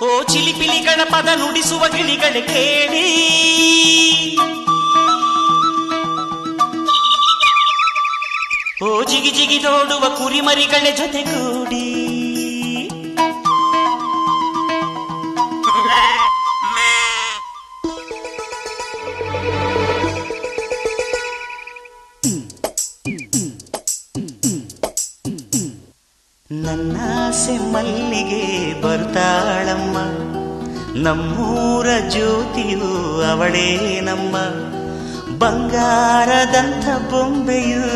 ಓ ಚಿಲಿಪಿಲಿಗಳ ಪದ ನುಡಿಸುವ ಗಿಳಿಗಳ ಕೇಳಿ, ಓ ಜಿಗಿ ಜಿಗಿ ನೋಡುವ ಕುರಿಮರಿಗಳ ಜೊತೆಗೂಡಿ, ನನ್ನಾಸೆ ಮಲ್ಲಿಗೆ ಬರ್ತಾಳಮ್ಮ, ನಮ್ಮೂರ ಜ್ಯೋತಿಯು ಅವಳೇ ನಮ್ಮ, ಬಂಗಾರದಂಥ ಬೊಂಬೆಯು.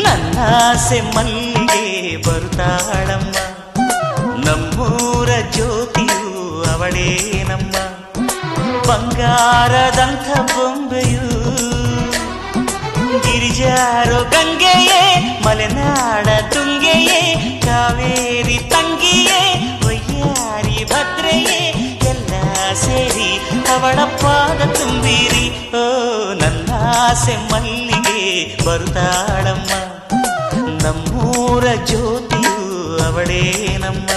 ನನ್ನಾಸೆ ಮಲ್ಲಿಗೆ ಬರ್ತಾಳಮ್ಮ, ನಮ್ಮೂರ ಜ್ಯೋತಿಯು ಅವಳೇ ನಮ್ಮ, ಬಂಗಾರದಂಥ ಬೊಂಬೆಯು. ಗಿರಿಜಾರೋ ಗಂಗೆಯೇ, ಮಲೆನಾಡ ತುಂಗೆಯೇ, ಕಾವೇರಿ ತಂಗಿಯೇ, ವಯ್ಯಾರಿ ಭದ್ರೆಯೇ, ಎಲ್ಲ ಸೇರಿ ಅವಳ ಪಾದ ತುಂಬಿರಿ. ಓ ನನ್ನಾಸೆ ಮಲ್ಲಿಗೆ ಬರುತ್ತಾಳಮ್ಮ, ನಮ್ಮೂರ ಜ್ಯೋತಿಯು ಅವಳೇ ನಮ್ಮ,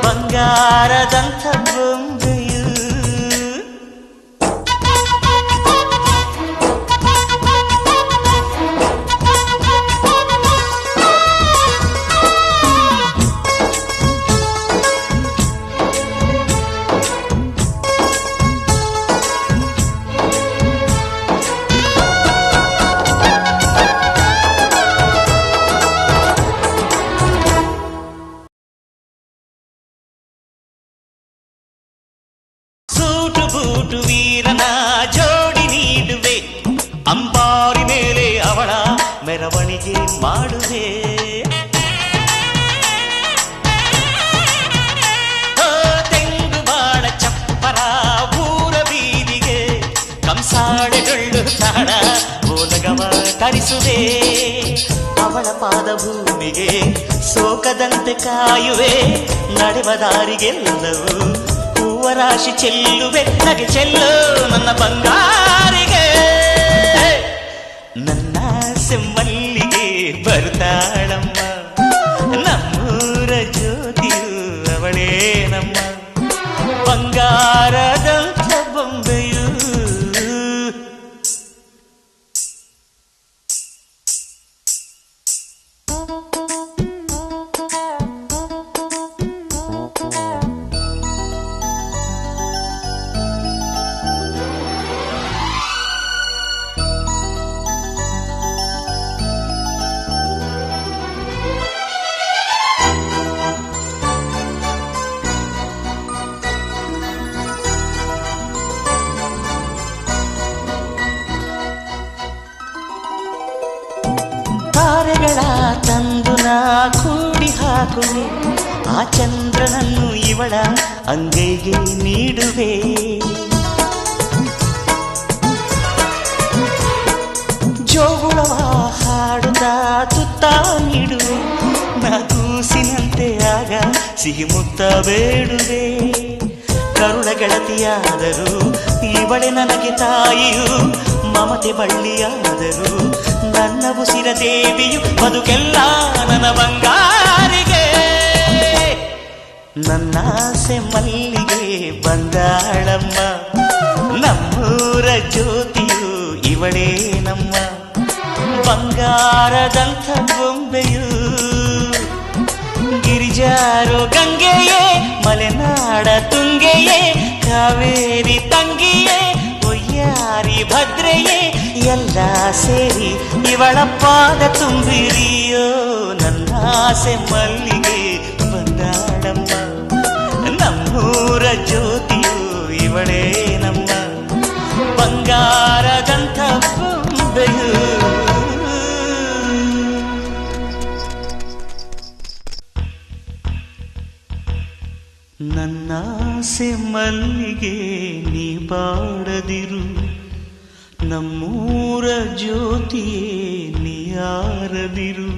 ಬಂಗಾರದಂಥ ಬೊಂಬೆಯು. ಬೂಟು ವೀರನ ಜೋಡಿ ನೀಡುವೆ, ಅಂಬಾರಿ ಮೇಲೆ ಅವಳ ಮೆರವಣಿಗೆ ಮಾಡುವೆ. ತೆಂಗು ಬಾಳ ಚಪ್ಪರ ಊರ ಬೀದಿಗೆ, ಕಂಸಾಳೆಗಳು ತಾಳ ಬೋಲಗವ ತರಿಸುವೆ. ಅವಳ ಪಾದ ಭೂಮಿಗೆ ಸೋಕದಂತೆ ಕಾಯುವೆ, ನಡೆವ ದಾರಿಗೆಲ್ಲವೂ ರಾಶಿ ಚೆಲ್ಲುವೆ. ನಗೆ ಚೆಲ್ಲು ನನ್ನ ಬಂಗಾರಿಗೆ, ನನ್ನಾಸೆ ಮಲ್ಲಿಗೆ ಬರ್ತಾಳಮ್ಮ, ನಮ್ಮೂರ ಜ್ಯೋತಿಯು ಅವಳೇ ನಮ್ಮ, ಬಂಗಾರದಂಥ ಬೊಂಬೆಯು. ತಾರೆಗಳ ತಂದು ನಾ ಕೂಡಿ ಹಾಕುವೆ, ಆ ಚಂದ್ರನನ್ನು ಇವಳ ಅಂಗೈಗೆ ನೀಡುವೆ. ಜೋಗುಳವ ಹಾಡುತ್ತಾ ತುತ್ತ ನೀಡುವೆ, ನಾ ಕೂಸಿನಂತೆ ಆಗ ಸಿಹಿ ಮುತ್ತ ಬೇಡುವೆ. ಕರುಳ ಗೆಳತಿಯಾದರೂ ಇವಳೆ ನನಗೆ ತಾಯಿಯು, ಮಮತೆ ಬಳ್ಳಿಯಾದರೂ ನನ್ನ ಉಸಿರ ದೇವಿಯು, ಬದುಕೆಲ್ಲ ನನ್ನ ಬಂಗಾರಿಗೆ. ನನ್ನಾಸೆ ಮಲ್ಲಿಗೆ ಬಂದಾಳಮ್ಮ, ನಮ್ಮೂರ ಜ್ಯೋತಿಯು ಇವಳೇ ನಮ್ಮ, ಬಂಗಾರದಂಥ ಬೊಂಬೆಯು. ಗಿರಿಜಾರೋ ಗಂಗೆಯೇ, ಮಲೆನಾಡ ತುಂಗೆಯೇ, ಕಾವೇರಿ ತಂಗಿಯೇ, ವಯ್ಯಾರಿ ಭದ್ರೆಯೇ, ಎಲ್ಲ ಸೇರಿ ಇವಳ ಪಾದ ತುಂಬಿರಿಯೋ. ನನ್ನಾಸೆ ಮಲ್ಲಿಗೆ ಬಂದಾಳಮ್ಮ, ನಮ್ಮೂರ ಜ್ಯೋತಿಯು ಇವಳೇ ನಮ್ಮ, ಬಂಗಾರದಂಥ ಬೊಂಬೆಯು. ನನ್ನಾಸೆ ಮಲ್ಲಿಗೆ ನೀ ಬಾಡದಿರು, ನಮ್ಮೂರ ಜ್ಯೋತಿಯೇ ನೀಯಾರದಿರು,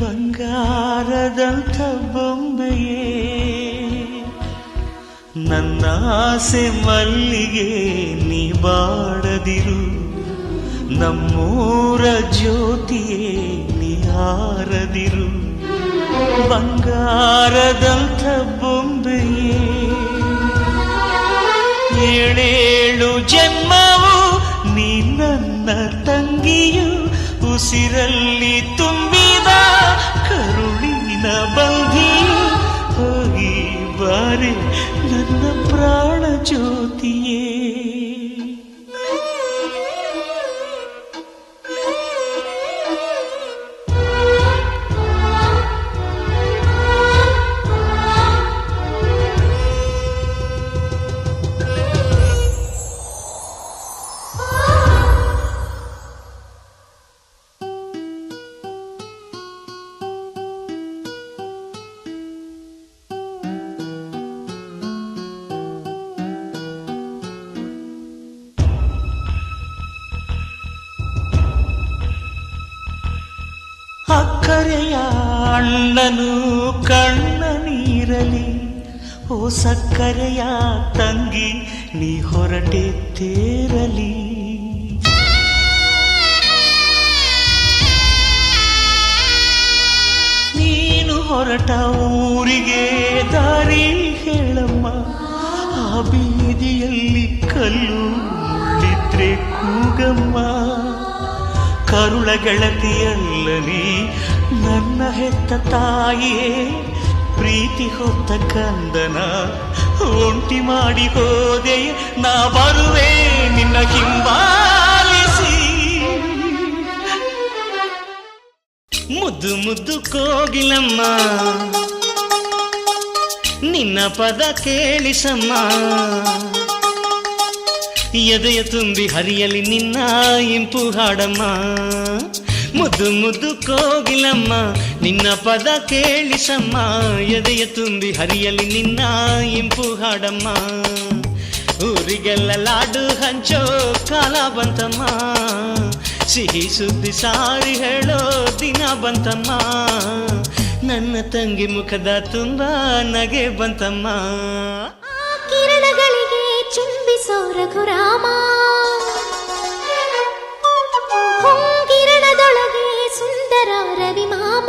ಬಂಗಾರದಂಥ ಬೊಂಬೆಯೇ. ನನ್ನಾಸೆ ಮಲ್ಲಿಗೆ ನೀ ಬಾಡದಿರು, ನಮ್ಮೂರ ಜ್ಯೋತಿಯೇ ನೀಯಾರದಿರು, ಬಂಗಾರದಂಥ ಏಳೇಳು ಜನ್ಮವು ನೀ ನನ್ನ ತಂಗಿಯು ಉಸಿರಲ್ಲಿ ತುಂಬಿದ ಕರುಳಿನ ಬಂಧಿಯು ಹೋಗಿ ಬಾರೆ ನನ್ನ ಪ್ರಾಣ ಜ್ಯೋತಿಯೇ. ಅಕ್ಕರೆಯ ಅಣ್ಣನು ಕಣ್ಣ ನೀರಲಿ ಓ ಸಕ್ಕರೆಯ ತಂಗಿ ನೀ ಹೊರಟೆ ತೇರಲಿ. ನೀನು ಹೊರಟ ಊರಿಗೆ ದಾರಿ ಹೇಳಮ್ಮ, ಆ ಬೀದಿಯಲ್ಲಿ ಕಲ್ಲು ಮುಳ್ಳಿದ್ರೆ ಕೂಗಮ್ಮ. ಕರುಳ ಗೆಳತಿಯಲ್ಲಲಿ ನನ್ನ ಹೆತ್ತ ತಾಯಿಯೇ, ಪ್ರೀತಿ ಹೊತ್ತ ಕಂದನ ಒಂಟಿ ಮಾಡಿ ಹೋದೆ ನಾ ಬರುವೆ ನಿನ್ನ ಹಿಂಬಾಲಿಸಿ. ಮುದ್ದು ಮುದ್ದು ಕೋಗಿಲಮ್ಮ ನಿನ್ನ ಪದ ಕೇಳಿಸಮ್ಮ, ಎದೆಯ ತುಂಬಿ ಹರಿಯಲಿ ನಿನ್ನ ಇಂಪು ಹಾಡಮ್ಮ. ಮುದ್ದು ಮುದ್ದು ಕೋಗಿಲಮ್ಮ ನಿನ್ನ ಪದ ಕೇಳಿಸಮ್ಮ, ಎದೆಯ ತುಂಬಿ ಹರಿಯಲಿ ನಿನ್ನ ಇಂಪು ಹಾಡಮ್ಮ. ಊರಿಗೆಲ್ಲ ಲಾಡು ಹಂಚೋ ಕಾಲ ಬಂತಮ್ಮ, ಸಿಹಿ ಸುದ್ದಿ ಸಾರಿ ಹೇಳೋ ದಿನ ಬಂತಮ್ಮ. ನನ್ನ ತಂಗಿ ಮುಖದ ತುಂಬ ನಗೆ ಬಂತಮ್ಮ. ಕಿರಣಗಳಿಗೆ ಚುಂಬಿಸೋ ರಘುರಾಮ, ಹೊಂಗಿರಣದೊಳಗೆ ಸುಂದರ ರವಿಮಾಮ.